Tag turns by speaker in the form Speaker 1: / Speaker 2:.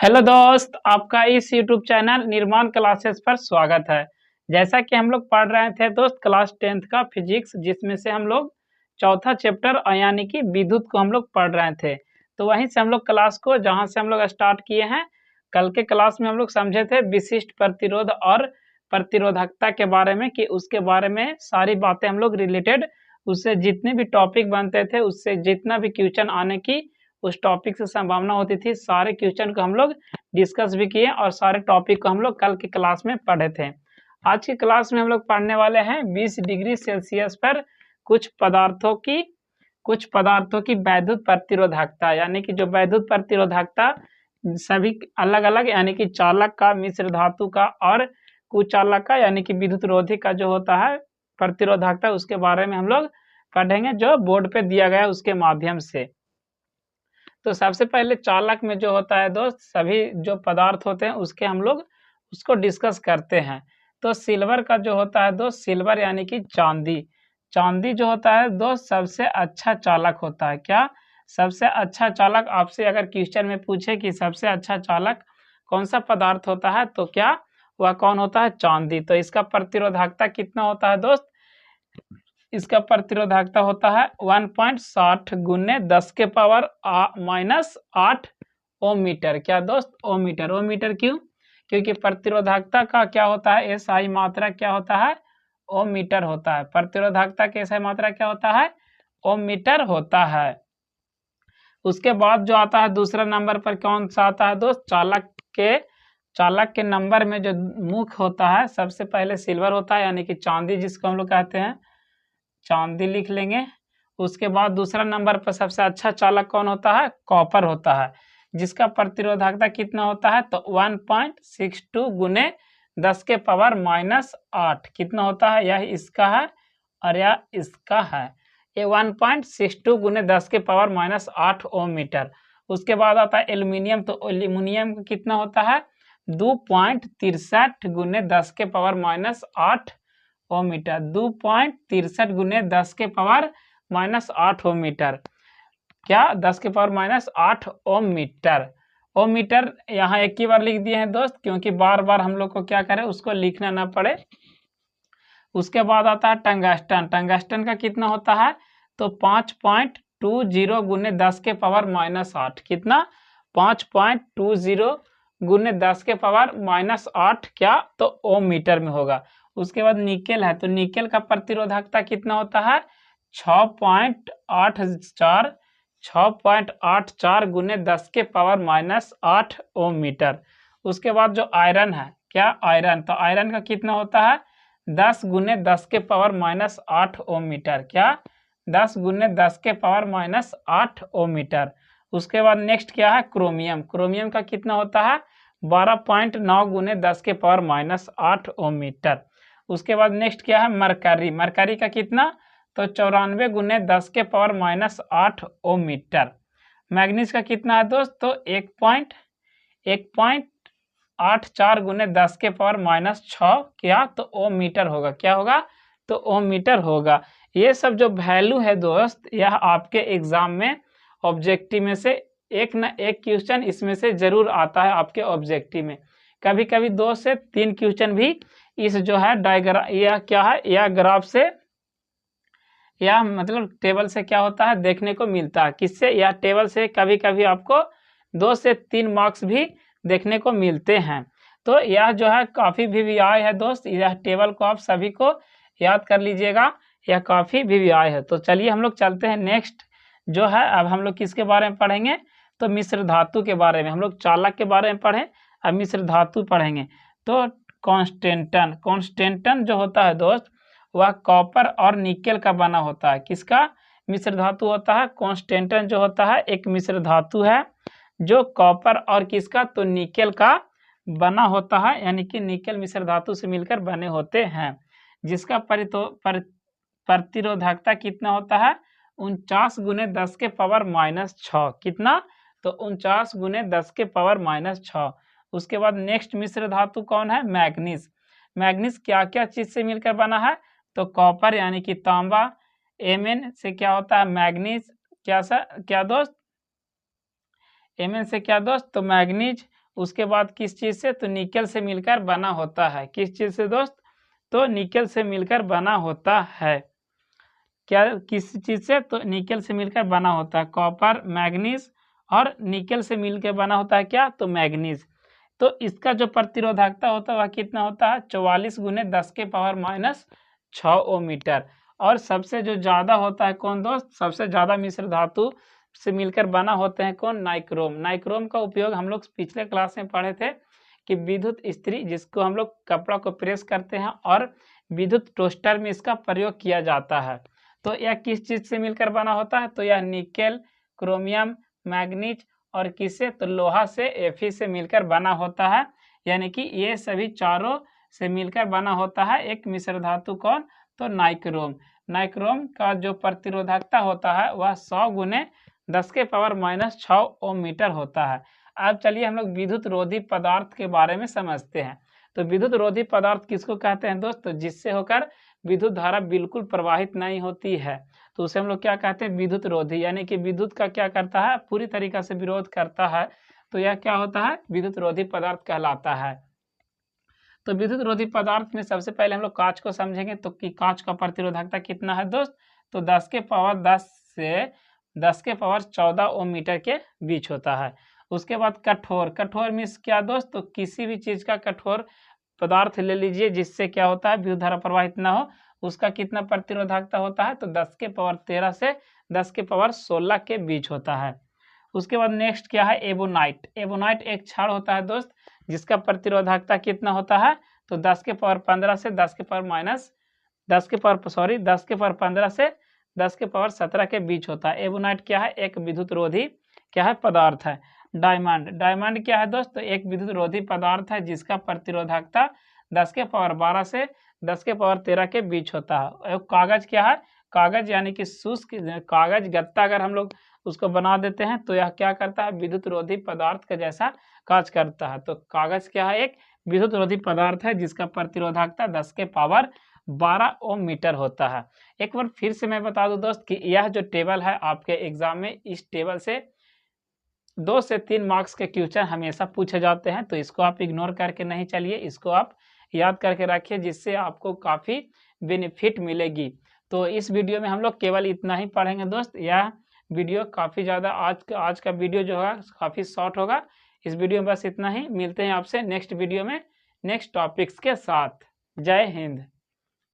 Speaker 1: Hello दोस्त, आपका इस YouTube चैनल निर्माण क्लासेस पर स्वागत है। जैसा कि हम लोग पढ़ रहे थे दोस्त क्लास 10th का फिजिक्स, जिसमें से हम लोग चौथा चैप्टर यानी कि विद्युत को हम लोग पढ़ रहे थे। तो वहीं से हम लोग क्लास को जहां से हम लोग स्टार्ट किए हैं, कल के क्लास में हम लोग समझे थे विशिष्ट प्रतिरोध और प्रतिरोधकता के बारे में, कि उसके बारे में सारी बातें हम लोग रिलेटेड, उससे जितने भी टॉपिक बनते थे, उससे जितना भी क्वेश्चन आने की उस टॉपिक से संभावना होती थी, सारे क्वेश्चन को हम लोग डिस्कस भी किए और सारे टॉपिक को हम लोग कल की क्लास में पढ़े थे। आज की क्लास में हम लोग पढ़ने वाले हैं 20 डिग्री सेल्सियस पर कुछ पदार्थों की वैद्युत प्रतिरोधकता, यानी कि जो वैद्युत प्रतिरोधकता सभी अलग अलग, यानी कि चालक का, मिश्र धातु का और कुचालक का, यानी कि विद्युत रोधी का जो होता है प्रतिरोधकता, उसके बारे में हम लोग पढ़ेंगे, जो बोर्ड पे दिया गया उसके माध्यम से। तो सबसे पहले चालक में जो होता है दोस्त, सभी जो पदार्थ होते हैं उसके हम लोग उसको डिस्कस करते हैं। तो सिल्वर का जो होता है दोस्त, सिल्वर यानी कि चांदी, चांदी जो होता है दोस्त सबसे अच्छा चालक होता है। क्या सबसे अच्छा चालक? आपसे अगर क्वेश्चन में पूछे कि सबसे अच्छा चालक कौन सा पदार्थ होता है, तो क्या वह कौन होता है? चांदी। तो इसका प्रतिरोधकता कितना होता है दोस्त? इसका प्रतिरोधकता होता है 1.60 गुने 10 के पावर -8 ओम मीटर। क्या दोस्त? ओम मीटर। ओम मीटर क्यों? क्योंकि प्रतिरोधकता का क्या होता है? एसआई मात्रा क्या होता है? ओम मीटर होता है। प्रतिरोधकता की एसआई मात्रा क्या होता है? ओम मीटर होता है। उसके बाद जो आता है दूसरा नंबर पर कौन सा आता है दोस्त? चालक के नंबर में जो मुख्य होता है, सबसे पहले सिल्वर होता है, यानी कि चांदी जिसको हम लोग कहते हैं, चांदी लिख लेंगे। उसके बाद दूसरा नंबर पर सबसे अच्छा चालक कौन होता है? कॉपर होता है, जिसका प्रतिरोधकता कितना होता है? तो 1.62 गुने 10 के पावर -8 कितना होता है? यह इसका है और यह इसका है। ये 1.62 गुने 10 के पावर -8 ओम मीटर। उसके बाद आता है एल्यूमिनियम। तो एल्यूमिनियम का कितना होता है? 2.63 गुने 10 के पावर -8 ओम मीटर। 2.63 गुने 10 के पावर -8 ओम मीटर। क्या? 10 के पावर -8 ओम मीटर। ओम मीटर यहाँ एक ही बार लिख दिए हैं दोस्त, क्योंकि बार बार हम लोग को क्या करें, उसको लिखना ना पड़े। उसके बाद आता है टंगस्टन। टंगस्टन का कितना होता है? तो 5.20 गुने 10 के पावर -8। कितना? 5.20 गुने 10 के पावर -8 क्या? तो ओम मीटर में होगा। उसके बाद निकेल है। तो निकेल का प्रतिरोधकता कितना होता है? 6.84 गुने 10 के पावर -8 ओम मीटर। उसके बाद जो आयरन है, क्या? आयरन। तो आयरन का कितना होता है? 10 गुने 10 के पावर -8 ओम मीटर। क्या? 10 गुने 10 के पावर -8 ओम मीटर। उसके बाद नेक्स्ट क्या है? क्रोमियम। क्रोमियम का कितना होता है? 12.9 गुने 10 के पावर -8 ओम मीटर। उसके बाद नेक्स्ट क्या है? मरकरी। मरकरी का कितना? तो 94 गुने 10 के पावर -8 ओम मीटर। मैग्नीज का कितना है दोस्त? तो 1.84 गुने 10 के पावर -6 क्या? तो ओम मीटर होगा। क्या होगा? तो ओम मीटर होगा। ये सब जो वैल्यू है दोस्त, यह आपके एग्जाम में ऑब्जेक्टिव में से एक न एक क्वेश्चन इसमें से जरूर आता है आपके ऑब्जेक्टिव में। कभी कभी 2 से 3 क्वेश्चन भी इस जो है डायग्राम, यह क्या है, यह ग्राफ से, या मतलब टेबल से क्या होता है, देखने को मिलता है। किससे? या टेबल से कभी कभी आपको 2 से 3 मार्क्स भी देखने को मिलते हैं। तो यह जो है काफ़ी वीवीआई है दोस्त। यह टेबल को आप सभी को याद कर लीजिएगा, यह काफ़ी वीवीआई है। तो चलिए हम लोग चलते हैं नेक्स्ट जो है। अब हम लोग किसके बारे में पढ़ेंगे? तो मिश्र धातु के बारे में। हम लोग चालक के बारे में पढ़ें, अब मिश्र धातु पढ़ेंगे। तो कॉन्स्टेंटन, कॉन्स्टेंटन जो होता है दोस्त, वह कॉपर और निकेल का बना होता है। किसका मिश्र धातु होता है? कॉन्स्टेंटन जो होता है एक मिश्र धातु है, जो कॉपर और किसका? तो निकेल का बना होता है, यानी कि निकेल मिश्र धातु से मिलकर बने होते हैं, जिसका प्रतिरोधकता कितना होता है? 49 गुने 10 के पावर -6। कितना? तो 49 गुने 10 के पावर -6। उसके बाद नेक्स्ट मिश्र धातु कौन है? मैग्नीज। मैग्नीज क्या क्या चीज से मिलकर बना है? तो कॉपर यानी कि तांबा, Mn से क्या होता है? मैग्नीज। क्या दोस्त? Mn से क्या दोस्त? तो मैग्नीज। उसके बाद किस चीज़ से, तो निकल से मिलकर बना होता है। किस चीज़ से दोस्त, तो निकल से मिलकर बना होता है। क्या, किस चीज़ से, तो निकल से मिलकर बना होता है। कॉपर, मैग्नीज और निकल से मिलकर बना होता है क्या, तो मैग्नीज। तो इसका जो प्रतिरोधकता होता है वह कितना होता है, 44 × 10⁻⁶ ओम मीटर। और सबसे जो ज़्यादा होता है कौन दोस्त, सबसे ज़्यादा मिश्र धातु से मिलकर बना होते हैं कौन, नाइक्रोम। नाइक्रोम का उपयोग हम लोग पिछले क्लास में पढ़े थे कि विद्युत इस्त्री, जिसको हम लोग कपड़ा को प्रेस करते हैं, और विद्युत टोस्टर में इसका प्रयोग किया जाता है। तो यह किस चीज़ से मिलकर बना होता है, तो यह निकेल, क्रोमियम, मैग्नीज और किससे, तो लोहा से, Fe से मिलकर बना होता है। यानी कि ये सभी चारों से मिलकर बना होता है एक मिश्र धातु कौन, तो नाइक्रोम। नाइक्रोम का जो प्रतिरोधकता होता है वह 100 × 10⁻⁻⁶ ओम मीटर होता है। अब चलिए हम लोग विद्युत रोधी पदार्थ के बारे में समझते हैं। तो विद्युत रोधी पदार्थ किसको कहते हैं दोस्त, जिससे होकर विद्युत धारा बिल्कुल प्रवाहित नहीं होती है, तो उसे हम लोग क्या कहते हैं, विद्युत रोधी। यानी कि विद्युत का क्या करता है, पूरी तरीका से विरोध करता है, तो यह क्या होता है, विद्युत रोधी पदार्थ कहलाता है। तो विद्युत रोधी पदार्थ में सबसे पहले हम लोग कांच को समझेंगे। तो कि कांच का प्रतिरोधकता कितना है दोस्त, तो 10⁻10 से 10⁻14 ओम मीटर के बीच होता है। उसके बाद कठोर, कठोर मीन्स क्या दोस्त, तो किसी भी चीज़ का कठोर पदार्थ ले लीजिए जिससे क्या होता है, विद्युत धारा प्रवाहित ना हो, उसका कितना प्रतिरोधकता होता है, तो 10⁻13 से 10⁻16 के बीच होता है। उसके बाद नेक्स्ट क्या है, एबोनाइट। एबोनाइट एक क्षार होता है दोस्त, जिसका प्रतिरोधकता कितना होता है, तो 10⁻15 से 10⁻15 से 10⁻17 के बीच होता है। एबोनाइट क्या है, एक विद्युत रोधी क्या है, पदार्थ है। डायमंड, डायमंड क्या है दोस्त, एक विद्युत रोधी पदार्थ है जिसका प्रतिरोधकता 10⁻12 से 10⁻13 के बीच होता है। कागज क्या है, कागज यानी कि शुष्क कागज गत्ता अगर हम लोग उसको बना देते हैं तो यह क्या करता है, विद्युत रोधी पदार्थ का जैसा कार्य करता है। तो कागज क्या है, एक विद्युत रोधी पदार्थ है जिसका प्रतिरोधकता 10⁻12 ओम मीटर होता है। एक बार फिर से मैं बता दूं दोस्त कि यह जो टेबल है आपके एग्जाम में, इस टेबल से 2 से 3 मार्क्स के क्वेश्चन हमेशा पूछे जाते हैं, तो इसको आप इग्नोर करके नहीं चलिए, इसको आप याद करके रखिए, जिससे आपको काफ़ी बेनिफिट मिलेगी। तो इस वीडियो में हम लोग केवल इतना ही पढ़ेंगे दोस्त। यह वीडियो काफ़ी ज़्यादा आज का वीडियो जो होगा काफ़ी शॉर्ट होगा। इस वीडियो में बस इतना ही, मिलते हैं आपसे नेक्स्ट वीडियो में नेक्स्ट टॉपिक्स के साथ। जय हिंद।